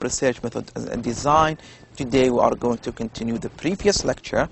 research method and design. Today we are going to continue the previous lecture.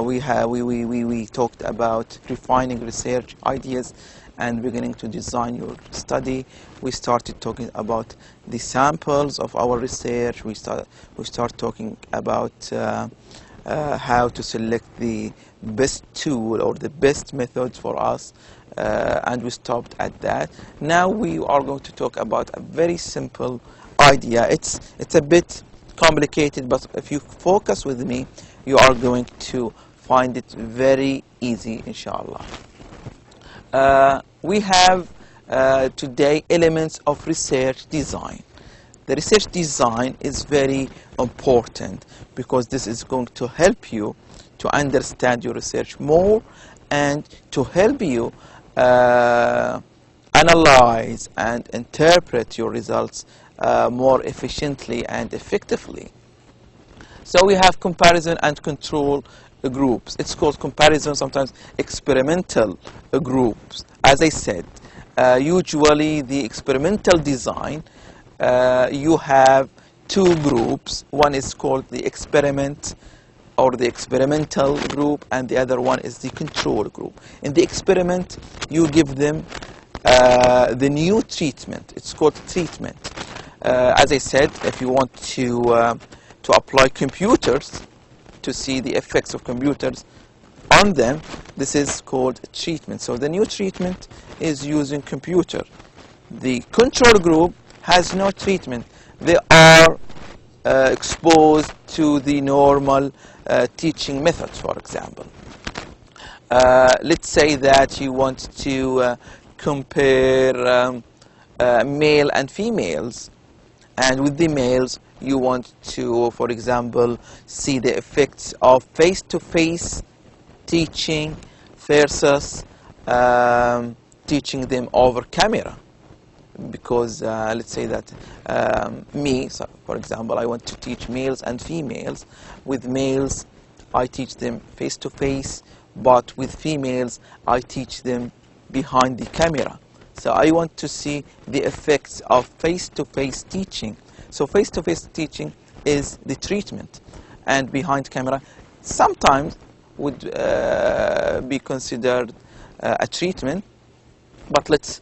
We talked about refining research ideas and beginning to design your study. We started talking about the samples of our research. We start talking about how to select the best tool or the best method for us, and we stopped at that. Now we are going to talk about a very simple idea. It's a bit complicated, but if you focus with me, you are going to find it very easy, inshallah. We have today elements of research design. The research design is very important because this is going to help you to understand your research more and to help you analyze and interpret your results more efficiently and effectively. So we have comparison and control groups. It's called comparison, sometimes experimental groups. As I said, usually the experimental design, you have two groups. One is called the experiment or the experimental group, and the other one is the control group. In the experiment, you give them the new treatment. It's called treatment. As I said, if you want to apply computers to see the effects of computers on them, this is called treatment. So the new treatment is using computer. The control group has no treatment. They are exposed to the normal teaching methods, for example. Let's say that you want to compare male and females, and with the males you want to, for example, see the effects of face-to-face teaching versus teaching them over camera. Because let's say that so for example, I want to teach males and females. With males, I teach them face-to-face, but with females, I teach them behind the camera. So I want to see the effects of face-to-face teaching. So face-to-face teaching is the treatment, and behind camera sometimes would be considered a treatment, but let's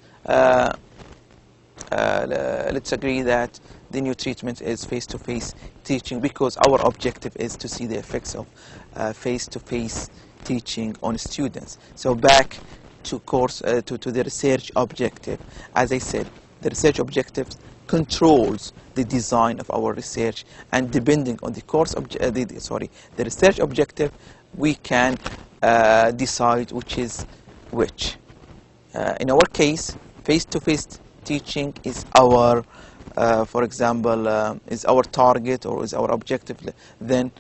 agree that the new treatment is face-to-face teaching, because our objective is to see the effects of face-to-face teaching on students. So back to the research objective. As I said, the research objective controls the design of our research, and depending on the the research objective, we can decide which is which. In our case, face-to-face teaching is our, for example, is our target or is our objective. Then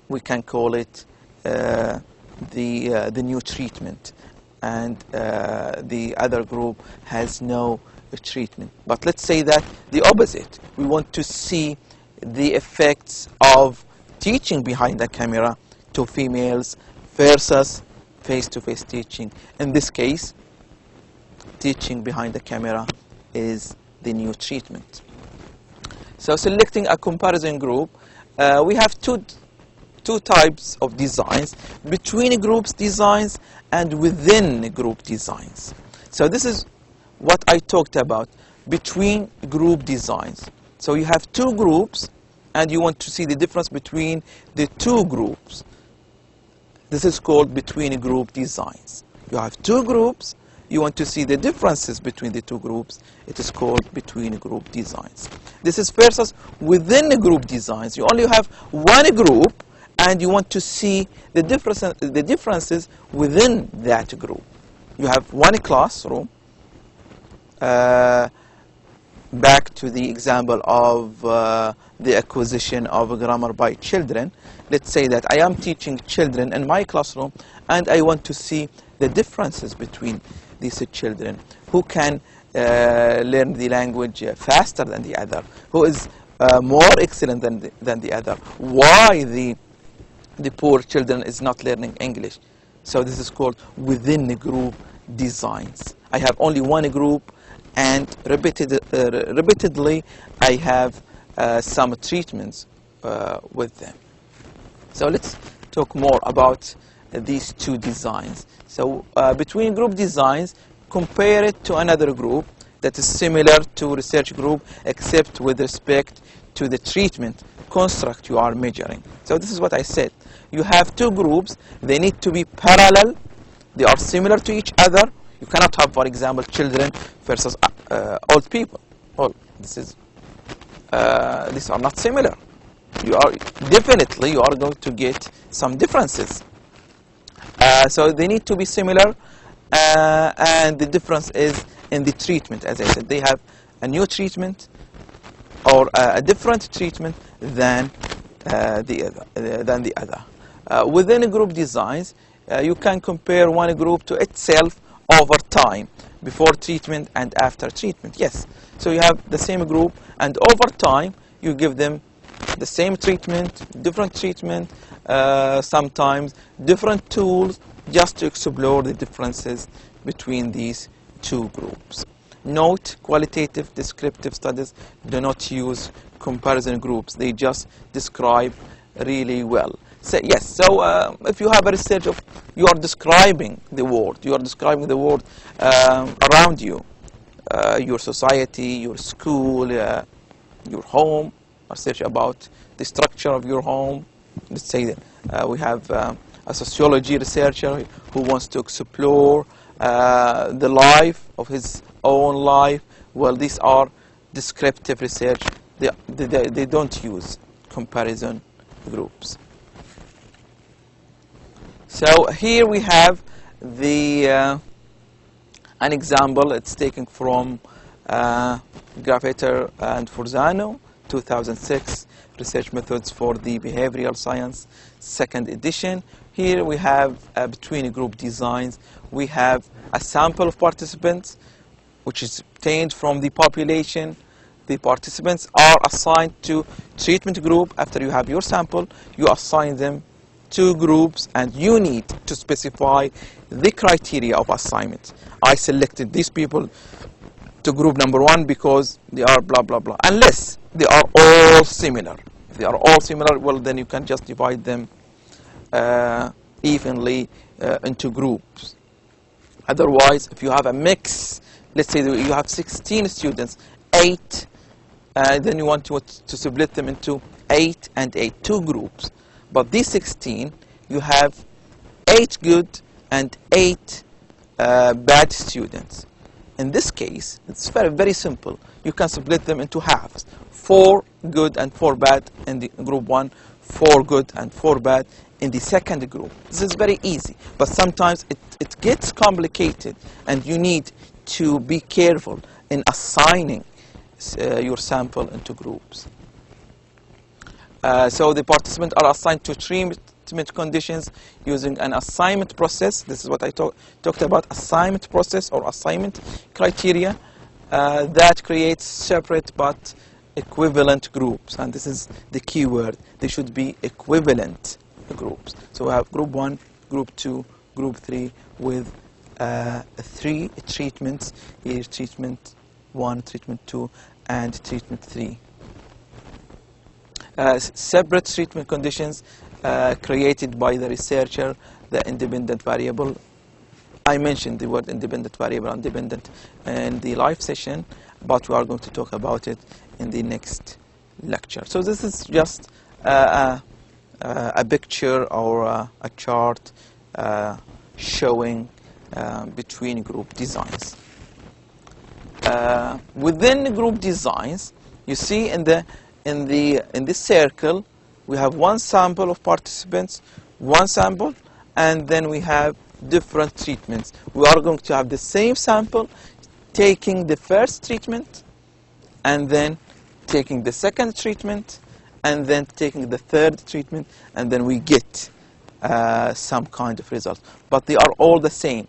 we can call it the new treatment, and the other group has no treatment. But let's say that the opposite. We want to see the effects of teaching behind the camera to females versus face-to-face teaching. In this case, teaching behind the camera is the new treatment. So selecting a comparison group, we have two types of designs: between groups designs and within group designs. So this is what I talked about, between group designs. So you have two groups and you want to see the difference between the two groups. This is called between group designs. You have two groups, you want to see the differences between the two groups. It is called between group designs. This is versus within group designs. You only have one group and you want to see the differences within that group. You have one classroom. Back to the example of the acquisition of grammar by children. Let's say that I am teaching children in my classroom and I want to see the differences between these children. Who can learn the language faster than the other? Who is more excellent than the other? Why the poor children is not learning English? So this is called within group designs. I have only one group, and repeatedly I have some treatments with them. So let's talk more about these two designs. So between group designs, compare it to another group that is similar to research group except with respect to the treatment construct you are measuring. So this is what I said. You have two groups, they need to be parallel, they are similar to each other. You cannot have, for example, children versus old people. Well, these are not similar. You are going to get some differences. So they need to be similar, and the difference is in the treatment. As I said, they have a new treatment or a different treatment than the other. Within group designs, you can compare one group to itself over time, before treatment and after treatment. Yes, so you have the same group, and over time you give them the same treatment, different treatment, sometimes different tools, just to explore the differences between these two groups. Note, qualitative descriptive studies do not use comparison groups. They just describe really well. So, yes, so if you have a research of, you are describing the world, around you, your society, your school, your home, research about the structure of your home. Let's say that we have a sociology researcher who wants to explore the life of his own life. Well, these are descriptive research. They don't use comparison groups. So here we have an example. It's taken from Grafeter and Forzano, 2006, Research Methods for the Behavioral Science, 2nd edition. Here we have between group designs, we have a sample of participants, which is obtained from the population. The participants are assigned to treatment group. After you have your sample, you assign them to groups, and you need to specify the criteria of assignment. I selected these people to group number 1 because they are blah blah blah, unless they are all similar. If they are all similar, well, then you can just divide them evenly into groups. Otherwise, if you have a mix, let's say that you have 16 students, 8, then you want to split them into 8 and 8, 2 groups. But these 16, you have 8 good and 8 bad students. In this case, it's very, very simple. You can split them into halves. 4 good and 4 bad in the group 1, 4 good and 4 bad in the second group. This is very easy, but sometimes it gets complicated, and you need to be careful in assigning your sample into groups. So the participants are assigned to treatment conditions using an assignment process. This is what I talked about, assignment process or assignment criteria that creates separate but equivalent groups. And this is the key word. They should be equivalent groups. So we have group 1, group 2, group 3 with 3 treatments. Here, treatment 1, treatment 2, and treatment 3. Separate treatment conditions created by the researcher, the independent variable. I mentioned the word independent variable, independent, in the live session, but we are going to talk about it in the next lecture. So this is just a picture or a chart showing between group designs. Within group designs, you see in this circle, we have one sample of participants, one sample, and then we have different treatments. We are going to have the same sample, taking the first treatment, and then taking the second treatment, and then taking the third treatment, and then we get some kind of result. But they are all the same.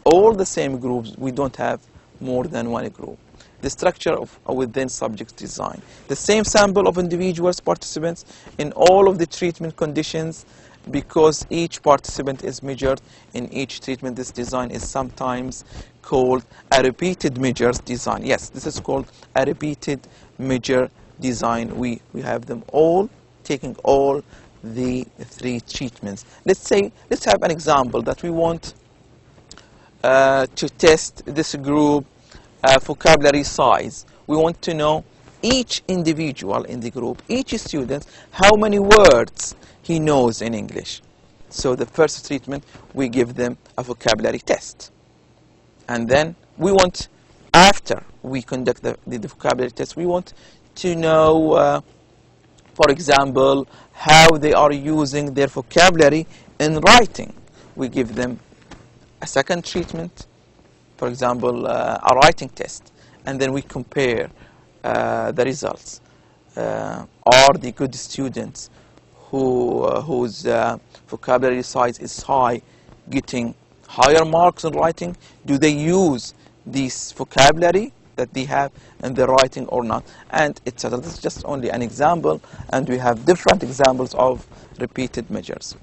All the same groups. We don't have more than one group. The structure of within subject design. The same sample of individuals, participants in all of the treatment conditions, because each participant is measured in each treatment. This design is sometimes called a repeated measures design. Yes, this is called a repeated measure design, we have them all taking all the 3 treatments. Let's have an example that we want to test this group vocabulary size. We want to know each individual in the group, each student, how many words he knows in English. So the first treatment, we give them a vocabulary test. And then we want, after we conduct the vocabulary test, we want to know, for example, how they are using their vocabulary in writing. We give them a second treatment, for example, a writing test, and then we compare the results. Are the good students whose vocabulary size is high getting higher marks in writing? Do they use this vocabulary that they have in their writing or not? And etc. This is just only an example, and we have different examples of repeated measures.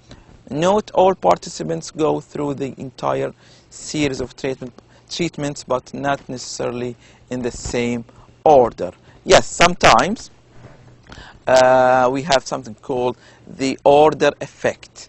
Note, all participants go through the entire series of treatments, but not necessarily in the same order. Yes, sometimes we have something called the order effect.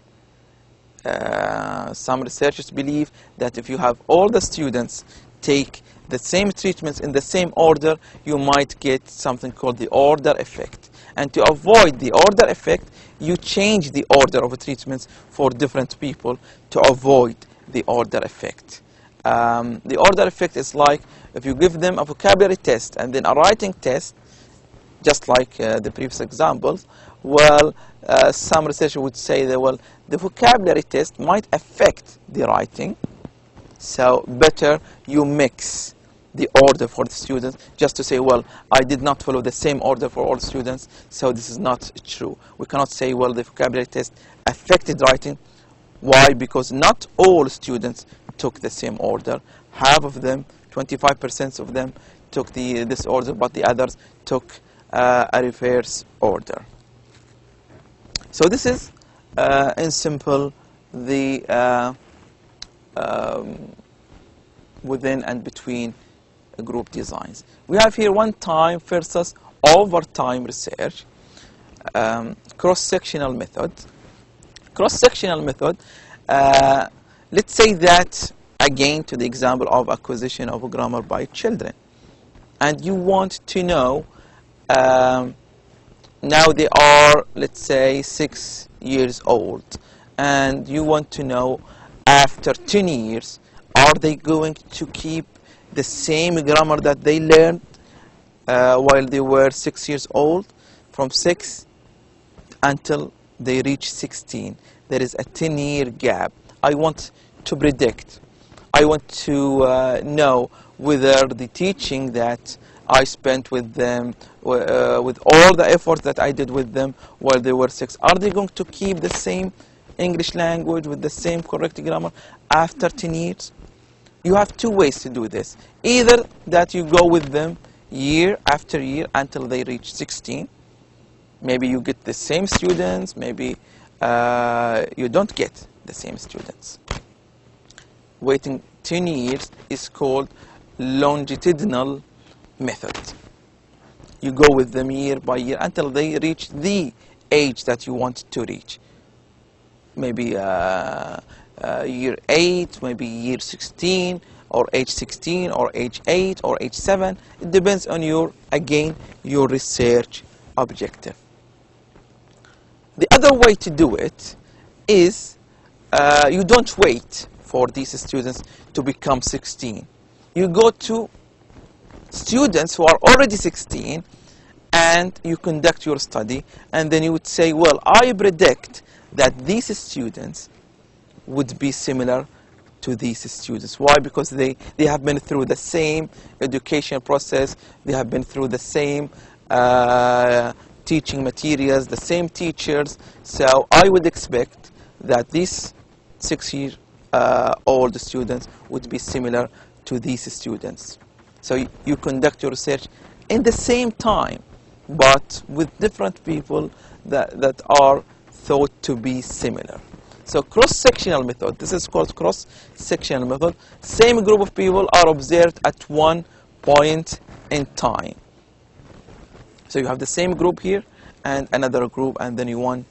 Some researchers believe that if you have all the students take the same treatments in the same order, you might get something called the order effect. And to avoid the order effect, you change the order of treatments for different people to avoid the order effect. The order effect is like if you give them a vocabulary test and then a writing test, just like the previous examples, well, some researchers would say that, well, the vocabulary test might affect the writing, so better you mix the order for the students, just to say, well, I did not follow the same order for all students, so this is not true. We cannot say, well, the vocabulary test affected writing. Why? Because not all students took the same order. Half of them, 25% of them, took this order, but the others took a reverse order. So this is, in simple, the within and between group designs. We have here one-time versus over-time research, cross-sectional method. Cross-sectional method, let's say that, again, to the example of acquisition of grammar by children. And you want to know, now they are, let's say, 6 years old. And you want to know, after 10 years, are they going to keep the same grammar that they learned while they were 6 years old, from 6 until they reach 16? There is a 10-year gap. I want to predict. I want to know whether the teaching that I spent with them, with all the effort that I did with them while they were 6, are they going to keep the same English language with the same correct grammar after 10 years? You have 2 ways to do this. Either that you go with them year after year until they reach 16. Maybe you get the same students, maybe you don't get the same students. Waiting 10 years is called longitudinal method. You go with them year by year until they reach the age that you want to reach. Maybe year 8, maybe year 16, or age 16, or age 8, or age 7. It depends on your research objective. The other way to do it is you don't wait for these students to become 16. You go to students who are already 16 and you conduct your study, and then you would say, well, I predict that these students would be similar to these students. Why? Because they have been through the same education process, they have been through the same teaching materials, the same teachers. So I would expect that these 6-year-old students would be similar to these students. So you conduct your research in the same time, but with different people that are thought to be similar. So cross-sectional method, this is called cross-sectional method. Same group of people are observed at one point in time. So you have the same group here and another group, and then you want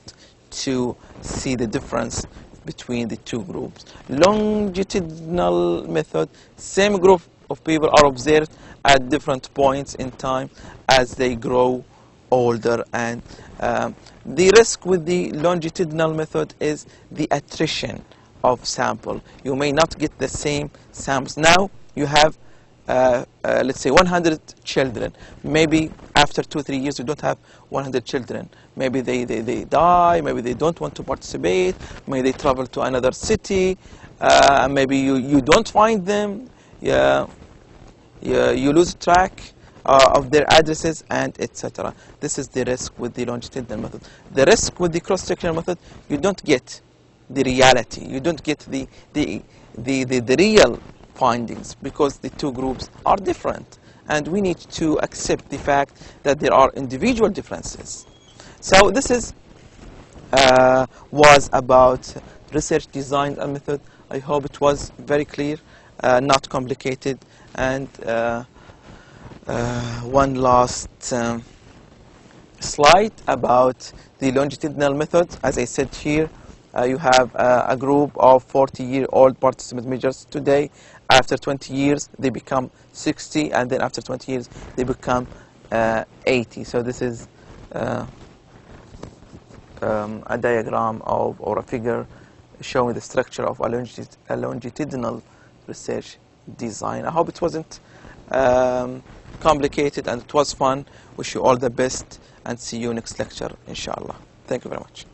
to see the difference between the two groups. Longitudinal method, same group of people are observed at different points in time as they grow older, and the risk with the longitudinal method is the attrition of sample. You may not get the same samples. Now you have let's say 100 children. Maybe after 2-3 years you don't have 100 children. Maybe they die, maybe they don't want to participate, maybe they travel to another city, maybe you don't find them, you lose track of their addresses, and etc. This is the risk with the longitudinal method. The risk with the cross-sectional method, you don't get the reality, you don't get the real findings, because the two groups are different, and we need to accept the fact that there are individual differences. So this is was about research design and method. I hope it was very clear, not complicated. And one last slide about the longitudinal method. As I said here, you have a group of 40-year-old participant measures today. After 20 years, they become 60, and then after 20 years, they become 80. So this is a diagram of, or a figure showing the structure of a longitudinal research design. I hope it wasn't complicated, and it was fun. Wish you all the best, and see you next lecture, inshallah. Thank you very much.